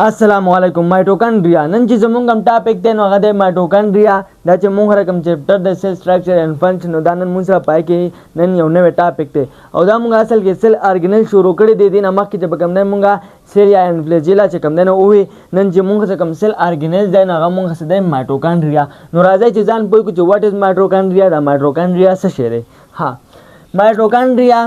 अस्सलामुअलैकुम mitochondria none چې زمونږ هم ټاپک دی نو هغه دی مایټوکانډریا دا چې مونږ رقم چپټر د سیل سټرکچر اینڈ فنکشن نو دا نن مونږ سره پای کې نن یو نوې ټاپک دی او دا مونږ اصل کې سیل ارګنل شروع کړی دی نه مخکې چې کوم دی مونږه سیل یا انفلیجیلا چې کوم دی نو وی نن چې مونږ څه کوم سیل ارګنل دی نو هغه مونږ څه دی مایټوکانډریا نو راځي چې ځان پوه کړو چې واټ از مایټوکانډریا دا مایټوکانډریا څه شی دی ها مایټوکانډریا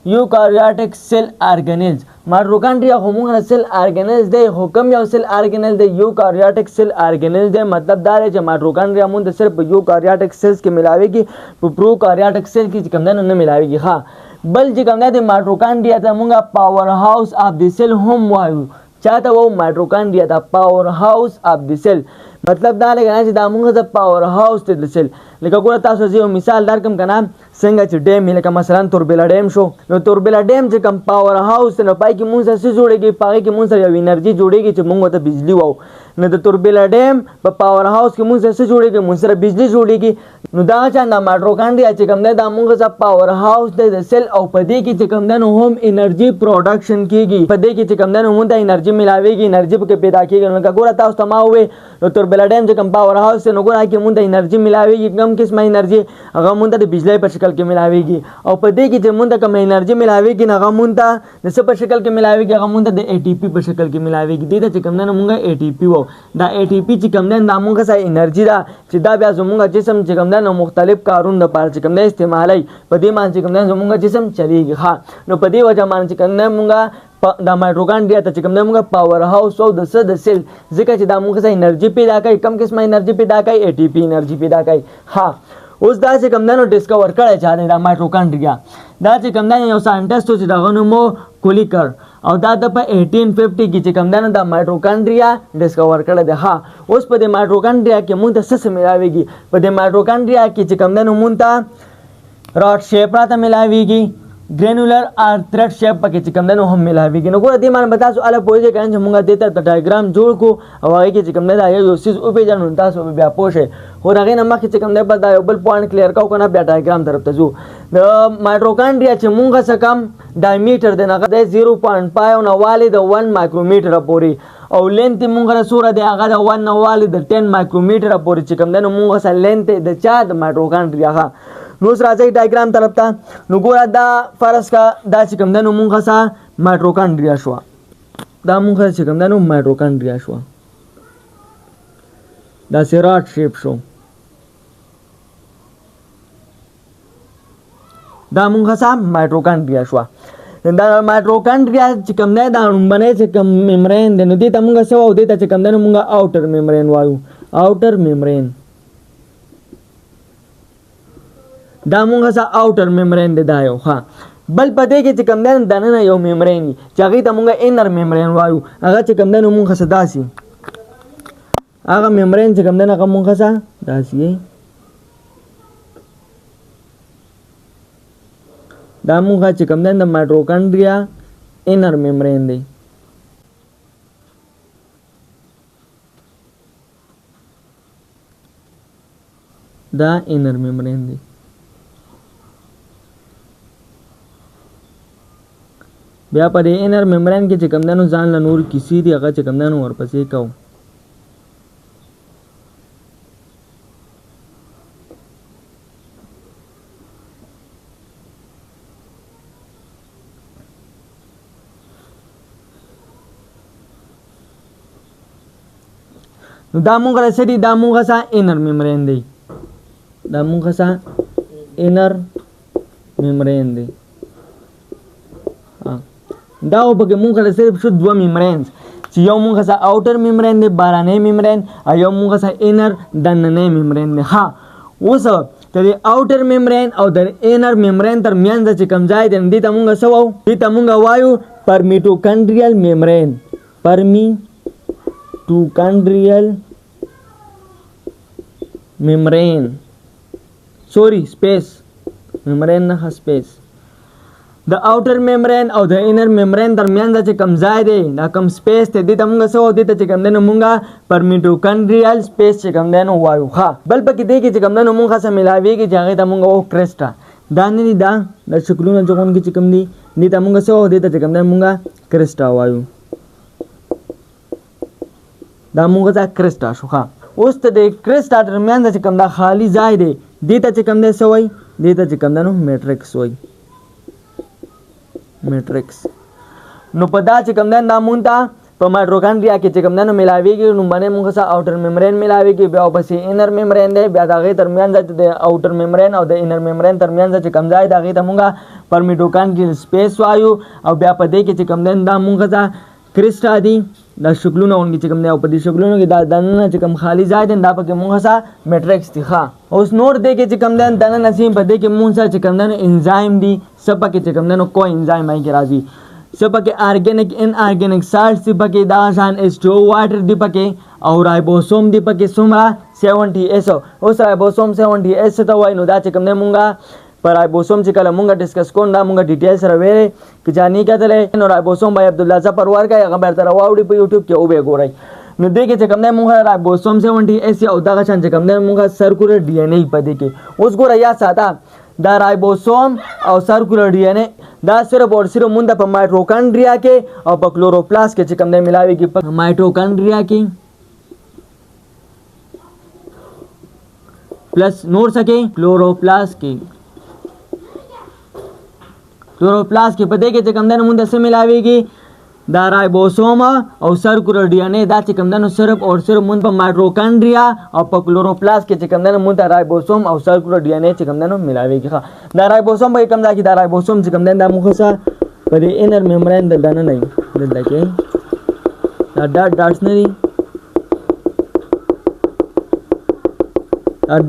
eukaryotic cell organelles مایټوکانډریا همغه سیل ارګنلز دی حکم یو سیل ارګنل دی eukaryotic cell organelles دی مطلب دا دی چې مایټوکانډریا مونږ صرف eukaryotic cells کې ملاويږي په پروکاریوټک سیل کې کوم نه ملاويږي ها بل چې کوم دی مایټوکانډریا ته مونږه پاور هاوس اف دی سیل هم وایو چاته وو مایټوکانډریا دا پاور هاوس اف دی سیل مطلب دا لګنه چې دا مونږه د پاور هاوس ته د سیل لکه ګوره تاسو یو مثال درکم کنه څنګه چې ډیم لکه مثلا توربیلا ډیم شو نو توربیلا ډیم چې کوم پاور هاوس نه پای کې مونږ سره جوړیږي پای کې مونږ سره یو انرژي جوړیږي چې مونږ ته بجلی وو نو د توربیلا ډیم په پاور هاوس کې مونږ سره جوړیږي مونږ سره بجلی جوړیږي نو دا چې د مایټوکانډریا چې کوم دا مونږ سره پاور هاوس د سیل او په دې کې چې کوم نو هم انرژي پروډکشن کیږي په دې کې چې کوم نو مونږ ته انرژي ملاويږي انرژي پکې پیدا کیږي نو ګوره تاسو ته ما وې نو توربیلا ډیم چې کوم پاور هاوس نو ګوره کې مونږ ته انرژي ملاويږي کوم قسمه انرژي هغه مونږ ته د بجلی په شکل کې ملاويږي او په دې کې چې مونږ ته کوم انرژي ملاويږي هغه مونږ ته د څه په شکل کې ملاويږي هغه مونږ ته د ATP په شکل کې ملاويږي دې ته چې کوم نه مونږه ATP وو دا ATP چې کوم نه د مونږه سره انرژي دا چې دا بیا زمونږ جسم چې کوم نه مختلف کارونه لپاره چې کوم نه استعمالي په دې باندې چې کوم نه زمونږ جسم چلیږي ها نو په دې وجه باندې چې کوم نه مونږه دا مایټوکانډریا ته چې کوم موږ پاور هاوس او د سیل ځکه چې دا موږ څه انرژي پیدا کوي کم قسمه انرژي پیدا کوي ATP انرژي پیدا کوي ها اوس دا چې کوم نو ډیسکور کړی چا دا مایټوکانډریا دا چې کوم یو ساينټیسټ چې دا غنومو کولیکر او دا د په 1850 کې چې کوم دا مایټوکانډریا ډیسکور کړی دی ها اوس په دې مایټوکانډریا کې موږ ته څه ملاويږي په دې مایټوکانډریا کې چې کوم نو موږ ته راډ شیپ راته ملاويږي ګرینولر ار تھریډ شیپ پکې چې کوم نه هم ملاويږي نو ګوره دې باندې تاسو الګ پوهیږئ کنه چې موږ دته د ډایګرام جوړ کو او هغه کې چې کوم نه یو سیز او پیژنو تاسو بیا پوښه خو هغه نه مخکې چې کوم نه بل دا یو بل پوینټ کلیر کاو کنه بیا ډایګرام طرف ته ځو د مایټوکانډریا چې موږ څه کم ډایمیټر دی هغه د 0.5 او نواله د 1 مایکرومیټر پورې او لینث موږ سره دی هغه د 1 نواله د 10 مایکرومیټر پورې چې کوم نه موږ سره لینث د چا د مایټوکانډریا ها نو راځي ډایګرام طرف ته نو ګوره دا فرض کا دا چې کوم نو مونږه سا مایټوکانډریا شو دا مونږه چې کوم نو مایټوکانډریا شو دا سیراټ شیپ شو دا مونږه سا مایټوکانډریا شو دا مایټوکانډریا چې کوم نه دا باندې چې کوم میمبرین د نو دې ته مونږه سو او دې ته چې کوم نو مونږه آوټر میمبرین وایو آوټر میمبرین دا مونږه سا آوټر میمبرین دی دا یو ها بل پدې کې چې کوم دنه یو میمبرین چې هغه ته مونږه انر میمبرین وایو هغه چې کوم دنه مونږه داسي هغه میمبرین چې کوم دنه هغه مونږه سا داسي دا مونږه چې کوم دنه مایټوکانډریا انر میمبرین دی دا انر میمبرین دی بیا په دې انر میمبرین کې چې کوم دنو ځان له نور کسی دی هغه چې کوم دنو ورپسې کو نو دا مونږه رسېدي دا مونږه سا انر میمبرین دی دا مونږه سا انر میمبرین دی دا او بګه مونږه صرف شو دوه میمبرینز چې یو مونږه سا آوټر میمبرین دی بارانه میمبرین او یو مونږه سا انر دننه میمبرین دی ها اوس ته آوټر میمبرین او د انر میمبرین تر میانځ چې کم ځای دی دې ته مونږه سو دې ته مونږه وایو پرمیټوکانډریال میمبرین پرمیټوکانډریال میمبرین سوري سپیس میمبرین نه سپیس د آوټر میمبرین او د انر میمبرین درمیان چې کم ځای دی دا کم سپیس ته دې ته مونږ سو دې ته چې کم نه مونږه پرمیټوکانډریال سپیس چې کم نه وایو ها بل پکې دې کې چې کم نه مونږه سره ملاويږي چې هغه ته مونږه او کرسټا دا نه دا د شکلونو جوړون کې چې کم دي دې ته مونږ سو دې ته چې کم نه مونږه کرسټا وایو دا مونږ ته کرسټا شو ښه. اوس ته د کرسټا ترمنځ چې کوم دا خالی ځای دی دې ته چې کوم دی څه وایي دې ته چې کوم دی نو میټرکس وایي میټرکس. نو په دا چې کوم دی دا مونږ ته په مایټوکانډریا کې چې کوم دی نو میلاویږي نو باندې مونږ سره اوټر میمبرین میلاویږي بیا ورپسې انر میمبرین دی بیا د هغې ترمنځ د اوټر میمبرین او د انر میمبرین ترمنځ چې کوم ځای د هغې ته مونږ پر میټوکانډریل سپیس وایو او بیا په دې کې چې کوم دی دا مونږ ته کرسټا دي دا شکلونه اونګي چې کوم دی او په دې شکلونو کې دا دننه چې کوم خالی ځای دی دا پکې مونږ سره میټرکس دي ښه. اوس نور دی کې چې کوم دی دننه سیم په دې کې مونږ سره چې کوم دی انزایم دي څه پکې چې کوم دی نو کو انزایم هغې کې راځي څه پکې ارګینک ان ارګینک سالټس دي پکې دغه شان H2O واټر دي پکې او رایبوسوم دي پکې څومره 70S. اوس رایبوسوم 70S ته وایي نو دا چې کوم دی مونږه پر رایبوسوم چې کله مونږ ډسکس کوو دا مونږ ډیټیل سره ویلې که چا نه کتلی نو رایبوسوم به عبدالله ظفر ورکړئ هغه بیرته راواوړي په یوټیوب کې او به یې ګورئ. نو دې کې چې کوم دی مونږ رایبوسوم 70S او دغه شان چې کوم دی مونږ سرکولر ډي ان اے په دې کې. اوس ګوره یاد ساته دا رایبوسوم او سرکولر ډي ان اے دا صرف او صرف مونږ په مایټوکانډریا کې او په کلوروپلاست کې چې کوم دی ملاویږي په مایټوکانډریا کې پلس نور سکے کلوروپلاست کې کلوروپلاست کې په دې کې چې کوم دی نو مونږ څه ملاویږي دا رایبوسوم او سرکولر ډي ان اے دا چې کوم دی نو صرف او صرف مونږ په مایټوکانډریا او په کلوروپلاست کې چې کوم دی نو مونږ ته رایبوسوم او سرکولر ډي ان اے چې کوم دی نو ملاویږي ښه. دا رایبوسوم به کوم ځای کې دا رایبوسوم چې کوم دی دا مونږ سره په دې انر میمبرین د دننه نه دلته کې دا ډاټس نه دي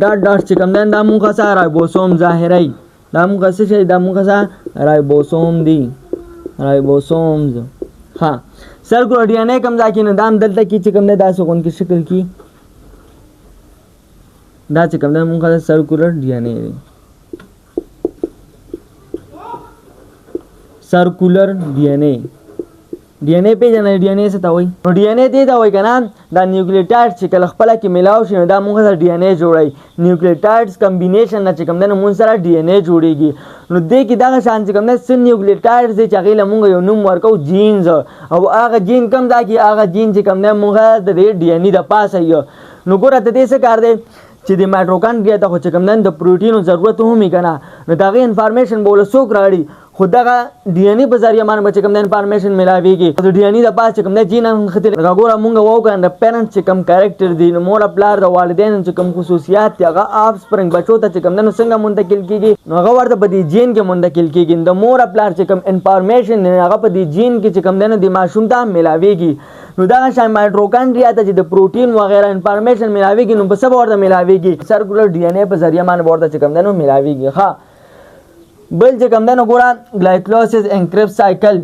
ډاټس چې کوم دی دا مونږ سره رایبوسوم ظاهري دا مونږ څه شي دا مونږ سره رایبوسوم دي رایبوسومز ها. سرکولر ډي ان اے کوم ځای کې نه دا هم دلته کې چې کوم دی داسې غوندې شکل کې دا چې کوم دی مونږ سره سرکولر ډي ان اے دی سرکولر ډي ان اے D N A پیژنې D N A څه ته وایي نو D N A دې ته وایي که نه دا نیوکلیوټایډ چې کله خپله کې میلاو شي نو دا موږ سره D N A جوړوي نیوکلیوټایډز کمبینیشن نه چې کوم دی نو موږ سره D N A جوړېږي نو دې کې دغه شان چې کوم دی څه نیوکلیوټایډز دی چې هغې له موږ یو نوم ورکوو جینز او هغه جین کوم ځای کې هغه جین چې کوم دی موږ د دې D N A د پاسه یو نو ګوره د دې څه کار دی چې د مایټوکانډریا ته خو چې کوم دی د پروټینو ضرورت هم وي که نه نو د هغې انفارمیشن به له څوک راوړي خو دغه D N A په ذریعه باندې به چې کوم دی انفارمیشن میلاویږي د D N A د پاس چې کوم دی جین نښتي لکه ګوره مونږ ووایو که د پیرنټ چې کوم کریکټر دی نو مور پلار د والدینو چې کوم خصوصیات دي هغه آف سپرنګ بچو ته چې کوم دی نو څنګه منتقل کېږي نو هغه ورته په دې جین کې منتقل کېږي د مور پلار چې کوم انفارمیشن دی هغه په دې جین کې چې کوم دی نو د ماشوم ته میلاویږي نو دغه شان مایټوکانډریا ته چې د پروټین وغیره انفارمیشن میلاویږي نو په څه به ورته میلاویږي سرکولر D N A په ذریعه باندې به ورته چې کوم دی نو میلاویږي ښه. بل چې کوم دی نو ګوره ګلایکولیسس انکریپټ سایکل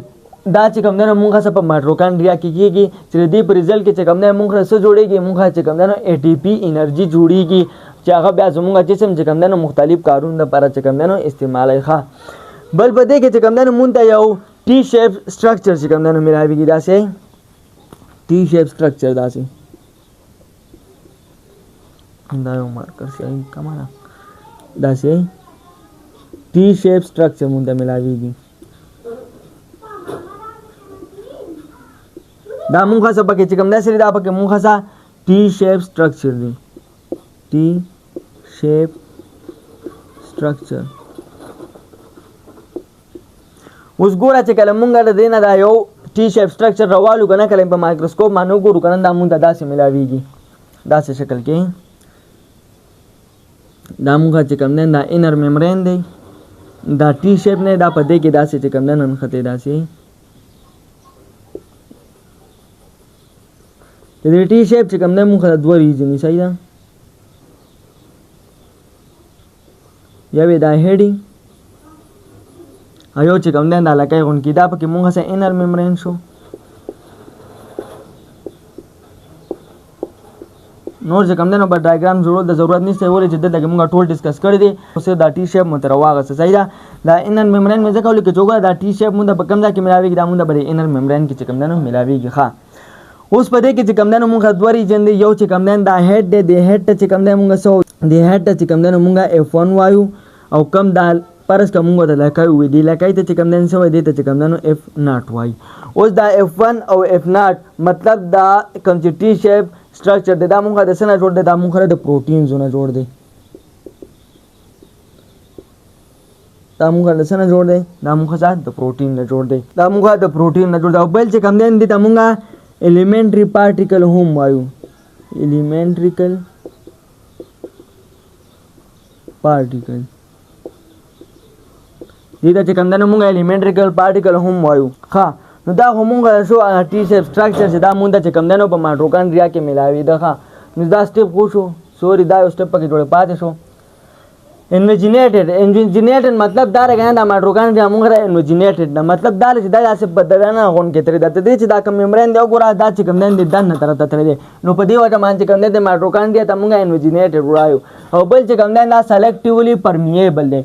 دا چې کوم دی نو مونږ سره په مایټوکانډریا کې کېږي چې د دې په ریزلټ کې چې کوم دی مونږ سره څه جوړېږي مونږ چې کوم دی نو اے ټي پي انرژي جوړېږي چې هغه بیا زموږ جسم چې کوم دی نو مختلف کارونو لپاره چې کوم دی نو استعمالوي ښه. بل په دې کې چې کوم دی نو مونږ ته یو ټي شیپ سټرکچر چې کوم دی نو میلاویږي داسې T shape structure दासी دا یو مارکر شي کمانه داسې T shape structure مونږ ته ملاویږي دا مونږ څه پکې چې کوم داسې دا پکې مونږ څه T shape structure دی T shape structure اوس ګوره چې کله مونږ د دې نه دا یو T shape structure راوالو کنه کله په مایکروسکوپ باندې وګورو کنه دا مونږ ته داسې ملاویږي داسې شکل کې دا مونږ چې کوم دی دا انر میمبرین دی دا T shape نه دا په دې کې داسې چې کوم دی ننښتې داسې د دې T shape چې کوم دی مونږ ته دوه ریجنې صحیح ده یوې دا هیډینګ ایو چې کوم دی دا لکه غونډې دا پکې مونږ سره انر میمبرین شو نور چې کوم دی نو به ډایګرام جوړول د ضرورت نشته ولې چې دلته کې مونږ ټول ډسکس کړی دی اوس دا T shape مو ته راواغسته صحیح ده دا انر میمبرین مې ځکه ولیکه چې وګوره دا T shape مونږ ته په کوم ځای کې ملاویږي دا مونږ ته به انر میمبرین کې چې کوم دی نو ملاویږي ښه. اوس په دې کې چې کوم دی نو مونږ دوه ریجن دی یو چې کوم دی دا هیډ دی د هیډ ته چې کوم دی مونږ سو د هیډ ته چې کوم دی نو مونږ F1 وایو او کم دا پرس که مونږ ته لکای وي دي لکای ته چې کوم دی څه وایي دې ته چې کوم دی نو F0 وایي. اوس دا F1 او F0 مطلب دا کوم چې ټي شیپ سټرکچر دی دا مونږ د څه نه جوړ دی دا مونږ د پروټینزو نه جوړ دی دا مونږ د څه نه جوړ دی دا مونږ د پروټین نه جوړ دی دا مونږ د پروټین نه جوړ دی او بل چې کوم دی دې ته مونږ ایلیمنټري پارټیکل هم وایو ایلیمنټریکل پارټیکل دې ته چې کوم دی نو مونږ ایلیمنټریکل پارټیکل هم وایو. ښه نو دا خو مونږ شو ټي شیپ سټرکچر چې دا مونږ ته چې کوم دی نو په مایټوکانډریا کې میلاوي ده. ښه نو دا سټیپ خو شو سوري دا یو سټیپ پکې جوړ پاتې شو. انوجینیټډ مطلب دا راغی دا مایټوکانډریا مونږ را انوجینیټډ دا مطلب دا چې دا داسې بدلنه غون کې ترې دا دې چې دا کوم ممبرین دی وګوره دا چې کوم دی دنه طرف ته ترې دی نو په دې وجه باندې کوم دی د مایټوکانډریا ته مونږ انوجینیټډ وایو. او بل چې کوم دی دا سلیکټیولی پرمیبل دی.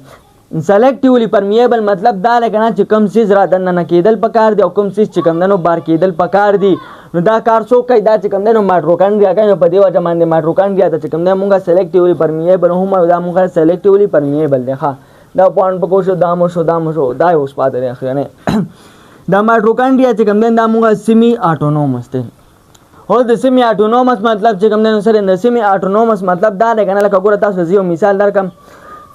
سلیکټیولی پرمیبل مطلب دا لکه نه چې کوم سیز را دننه کېدل پکار دی او کوم سیز چې کوم دی نو بار کېدل پکار دی نو دا کار څوک کوي دا چې کوم دی نو مایټوکانډریا کوي. په دې وجه باندې مایټوکانډریا ته چې کوم دی مونږ سلیکټیولی پرمیبل هم وایو دا مونږ سلیکټیولی پرمیبل دی. ښه دا پوینټ پکو شو دا مو شو دا یو اوس پاتې دی اخر نه دا مایټوکانډریا چې کوم دی دا مونږ سیمی اټونومس دی. او د سیمی اټونومس مطلب چې کوم دی نو سره د سیمی اټونومس مطلب دا دی کنه لکه ګوره تاسو یو مثال درکم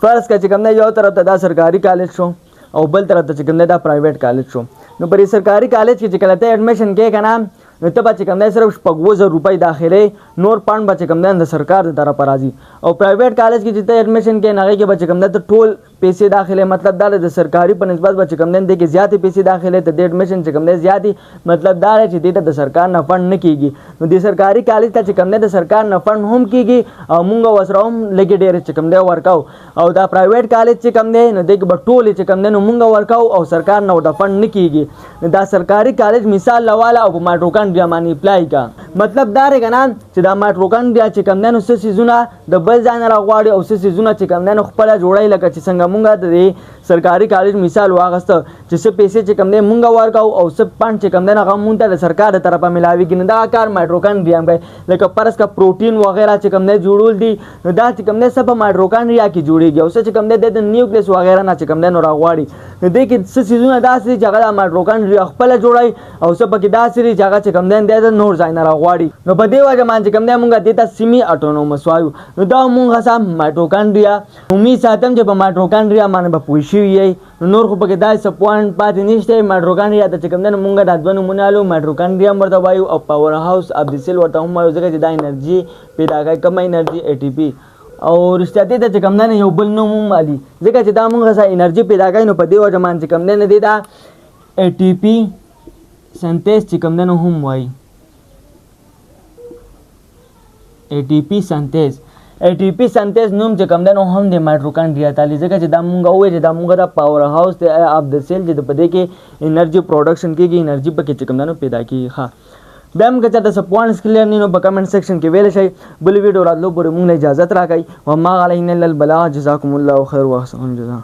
فرض کړه چې کوم دی یو طرف ته دا سرکاري کالج شو او بل طرف ته چې کوم دی دا پرایویټ کالج شو. نو پر سرکاري کالج کې چې کله ته اډمیشن کې کنه نو ته به چې کوم دی صرف 5000 روپۍ داخلي نور پاند به چې کوم دی د سرکار د طرفه راځي. او پرایویټ کالج کې چې ته اډمیشن کې هغې کې به چې کوم دی ته ټول پیسې داخلي مطلب دا د سرکاري په نسبت به چې کوم دی دې کې زیاتې پیسې داخلي ته د اډمیشن چې کوم دی زیاتې مطلب دا دی چې دې ته د سرکار نه فنډ نه کېږي. نو د سرکاري کالج ته چې کوم دی د سرکار نه فنډ هم کېږي او مونږ ورسره هم لږې ډېرې چې کوم دی ورکوو. او دا پرایویټ کالج چې کوم دی نو دې کې به ټولې چې کوم دی نو مونږ ورکوو او سرکار نه ورته فنډ نه کېږي. نو دا سرکاري کالج مثال لواله او په مایټوکانډریا باندې اپلای کا مطلب دا دی کنه چې دا مایټوکانډریا چې کوم دی نو څه څیزونه د بل ځای نه راغواړي او څه څیزونه چې کوم دی نو خپله جوړوي لکه چې څنګه مونږ د سرکاري کالج مثال واغسته چې څه پیسې چې کوم دی مونږ ورکوو او څه فنډ چې کوم دی نو هغه مونږ ته د سرکار د طرفه میلاویږي. نو دا کار مایټوکانډریا هم کوي لکه فرض که پروټین وغیره چې کوم دی جوړول دي نو دا چې کوم دی څه په مایټوکانډریا کې جوړېږي او څه چې کوم دی د نیوکلیس وغیره نه چې کوم دی نو راغواړي. نو دې کې څه څیزونه داسې دي چې هغه د مایټوکانډریا خپله جوړوي او څه پکې داسې دي چې هغه چې کوم دی د نور ځای نه راغواړي. نو په دې وجه باندې چې کوم دی مونږ دې ته سیمي اټونومس وایو. نو دا مونږ سم مایټوکانډریا امید ساتم چې په مایټوکانډریا باندې به پوه شوي یئ. نور خو پکې داسې څه پوینټ پاتې نشته. مایټوکانډریا ته چې کوم دی نو مونږ دا دوه نومونه الو مایټوکانډریا هم ورته وایو او پاور هاوس اف د سیل ورته هم وایو ځکه چې دا انرژي پیدا کوي کمه انرژي ATP او رښتیا دې ته چې کوم دی یو بل نوم هم الي ځکه چې دا مونږ سره انرژي پیدا کوي. نو په دې وجه باندې چې کوم دی نه دی دا ATP سنتیز چې کوم دی نو هم وایي ATP سنتیز نوم چې کوم دی نو هم د مایټوکانډریا ته الي ځکه چې دا مونږ ووایو چې دا مونږ د پاور هاوس دی اف د سیل چې په دې کې انرژي پروډکشن کېږي انرژي پکې چې کوم دی نو پیدا کېږي. ښه بیا هم که چېرته څه پوینټس کلیر نه نو په کمنټ سیکشن کې ویلی شئ. بل ویډیو راتلو پورې مونږ له اجازت راکئ. وما علینا الا البلاغ. جزاکم الله خیر واحسن الجزا.